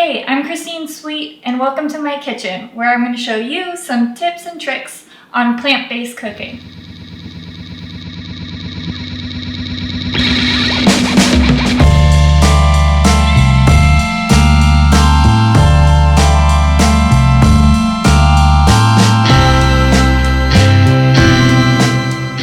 Hey, I'm Christine Sweet, and welcome to my kitchen, where I'm going to show you some tips and tricks on plant-based cooking.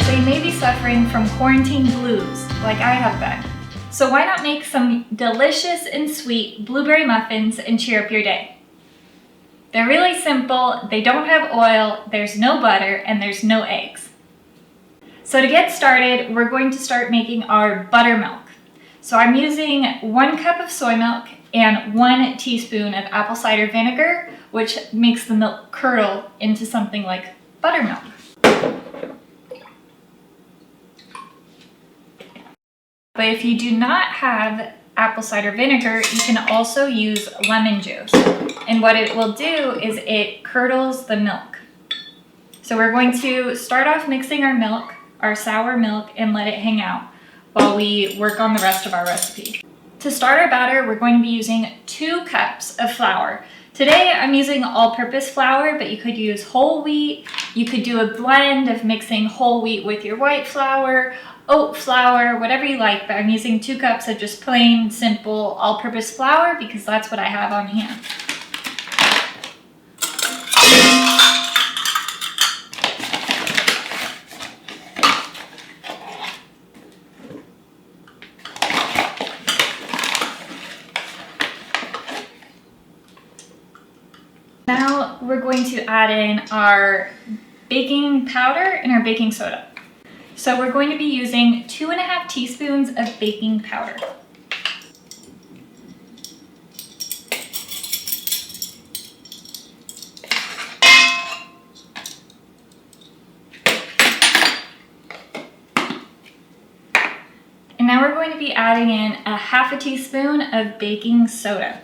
So you may be suffering from quarantine blues, like I have been. So why not make some delicious and sweet blueberry muffins and cheer up your day? They're really simple, they don't have oil, there's no butter, and there's no eggs. So to get started, we're going to start making our buttermilk. So I'm using 1 cup of soy milk and 1 teaspoon of apple cider vinegar, which makes the milk curdle into something like buttermilk. But if you do not have apple cider vinegar, you can also use lemon juice. And what it will do is it curdles the milk. So we're going to start off mixing our milk, our sour milk, and let it hang out while we work on the rest of our recipe. To start our batter, we're going to be using 2 cups of flour. Today I'm using all-purpose flour, but you could use whole wheat. You could do a blend of mixing whole wheat with your white flour, oat flour, whatever you like, but I'm using 2 cups of just plain, simple, all-purpose flour because that's what I have on hand. Now we're going to add in our baking powder and our baking soda. So we're going to be using 2½ teaspoons of baking powder. And now we're going to be adding in 1/2 teaspoon of baking soda.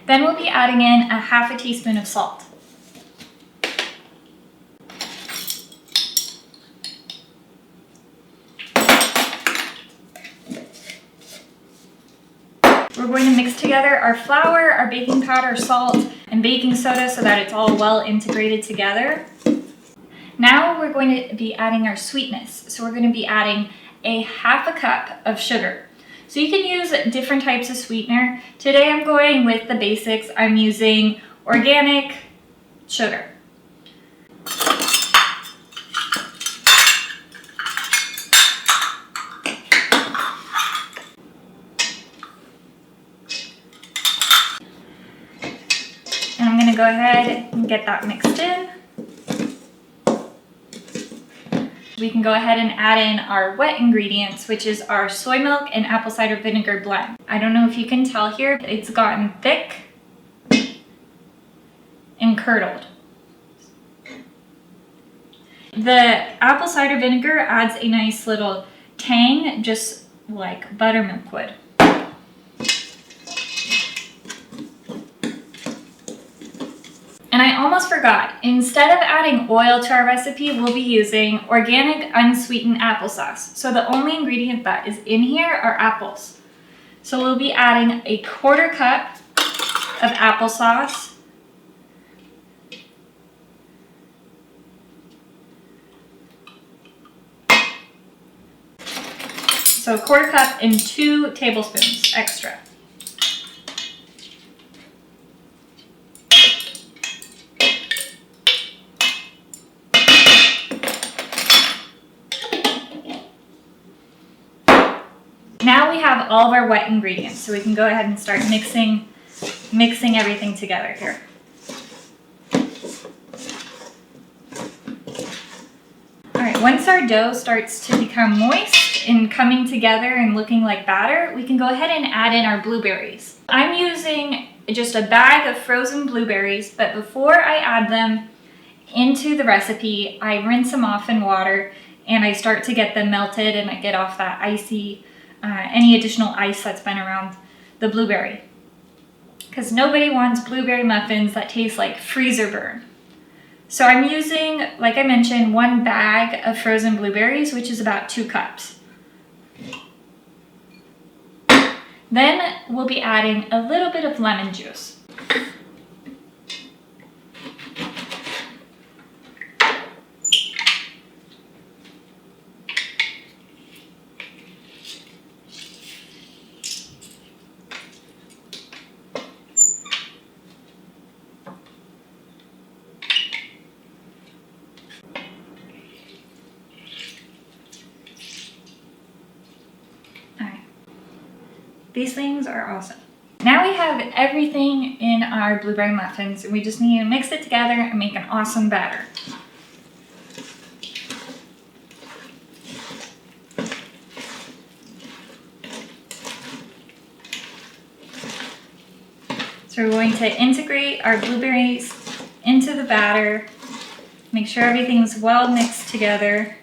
Then we'll be adding in 1/2 teaspoon of salt. We're going to mix together our flour, our baking powder, salt, and baking soda so that it's all well integrated together. Now we're going to be adding our sweetness. So we're going to be adding 1/2 cup of sugar. So you can use different types of sweetener. Today I'm going with the basics. I'm using organic sugar. And I'm going to go ahead and get that mixed in. We can go ahead and add in our wet ingredients, which is our soy milk and apple cider vinegar blend. I don't know if you can tell here, but it's gotten thick and curdled. The apple cider vinegar adds a nice little tang, just like buttermilk would. And I almost forgot, instead of adding oil to our recipe, we'll be using organic unsweetened applesauce. So the only ingredient that is in here are apples. So we'll be adding 1/4 cup of applesauce. So 1/4 cup and 2 tablespoons extra. Now we have all of our wet ingredients, so we can go ahead and start mixing everything together here. All right, once our dough starts to become moist and coming together and looking like batter, we can go ahead and add in our blueberries. I'm using just a bag of frozen blueberries, but before I add them into the recipe, I rinse them off in water and I start to get them melted and I get off that icy any additional ice that's been around the blueberry. Because nobody wants blueberry muffins that taste like freezer burn. So I'm using, like I mentioned, 1 bag of frozen blueberries, which is about 2 cups. Then we'll be adding a little bit of lemon juice. These things are awesome. Now we have everything in our blueberry muffins, and we just need to mix it together and make an awesome batter. So we're going to integrate our blueberries into the batter, make sure everything's well mixed together.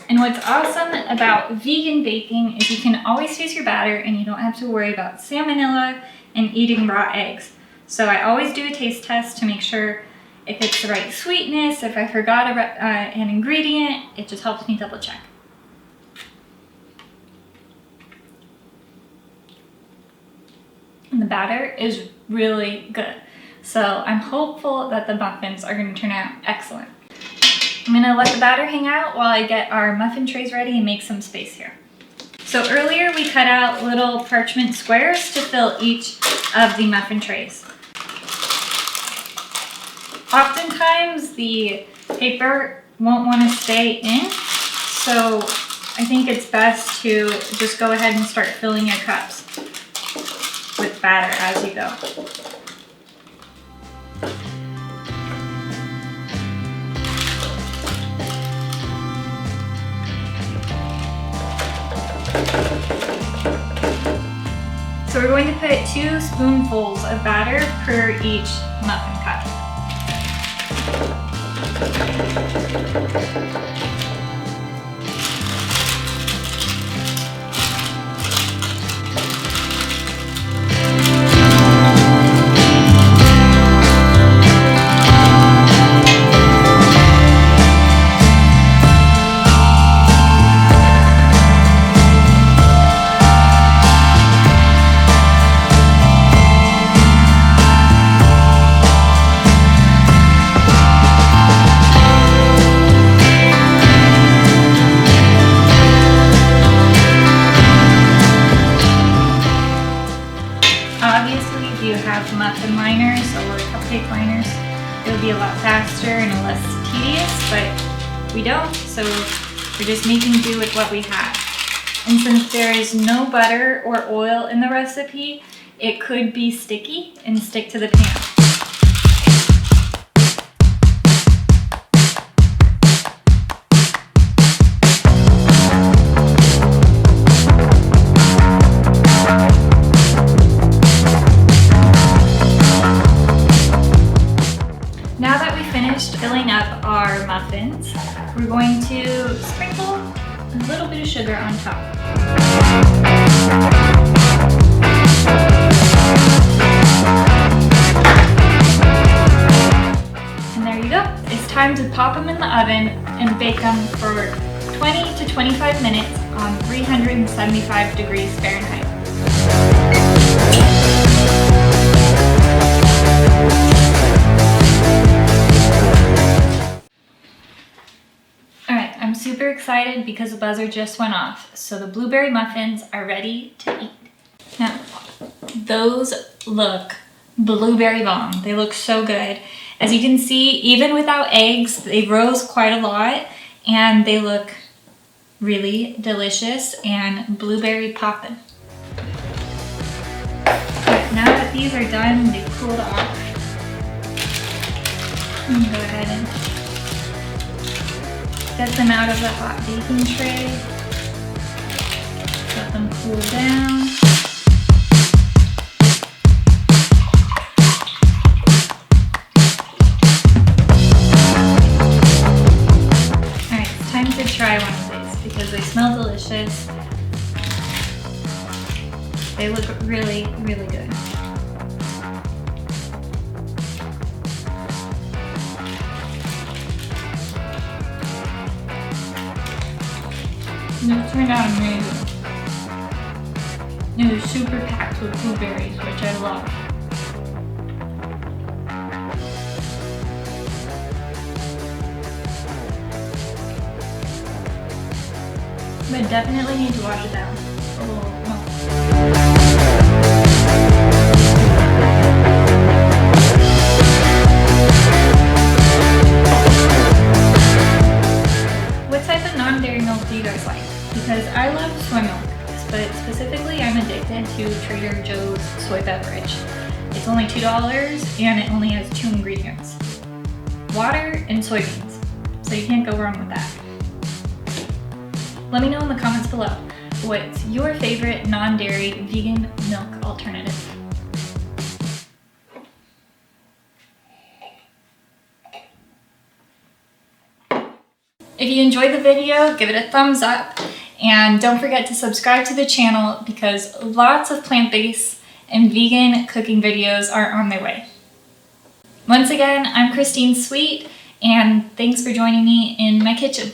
And what's awesome about vegan baking is you can always use your batter and you don't have to worry about salmonella and eating raw eggs. So I always do a taste test to make sure if it's the right sweetness, if I forgot an ingredient, it just helps me double check. And the batter is really good. So I'm hopeful that the muffins are going to turn out excellent. I'm going to let the batter hang out while I get our muffin trays ready and make some space here. So earlier we cut out little parchment squares to fill each of the muffin trays. Oftentimes the paper won't want to stay in, so I think it's best to just go ahead and start filling your cups with batter as you go. So we're going to put 2 spoonfuls of batter per each muffin cup. Obviously, if you have muffin liners or cupcake liners, it would be a lot faster and less tedious, but we don't, so we're just making do with what we have. And since there is no butter or oil in the recipe, it could be sticky and stick to the pan. Now that we finished filling up our muffins, we're going to sprinkle a little bit of sugar on top. And there you go. It's time to pop them in the oven and bake them for 20 to 25 minutes on 375 degrees Fahrenheit. I'm super excited because the buzzer just went off. So the blueberry muffins are ready to eat. Now, those look blueberry bomb. They look so good. As you can see, even without eggs, they rose quite a lot and they look really delicious and blueberry poppin'. But now that these are done, they've cooled off. I'm gonna go ahead and get them out of the hot baking tray. Let them cool down. Alright, it's time to try one of these because they smell delicious. They look really, really good. This turned out amazing. It was super packed with blueberries, which I love. But definitely need to wash it down. What type of non-dairy milk do you guys like? Because I love soy milk, but specifically I'm addicted to Trader Joe's soy beverage. It's only $2 and it only has 2 ingredients. Water and soybeans. So you can't go wrong with that. Let me know in the comments below, what's your favorite non-dairy vegan milk alternative? If you enjoyed the video, give it a thumbs up, and don't forget to subscribe to the channel because lots of plant-based and vegan cooking videos are on their way. Once again, I'm Christine Sweet, and thanks for joining me in my kitchen.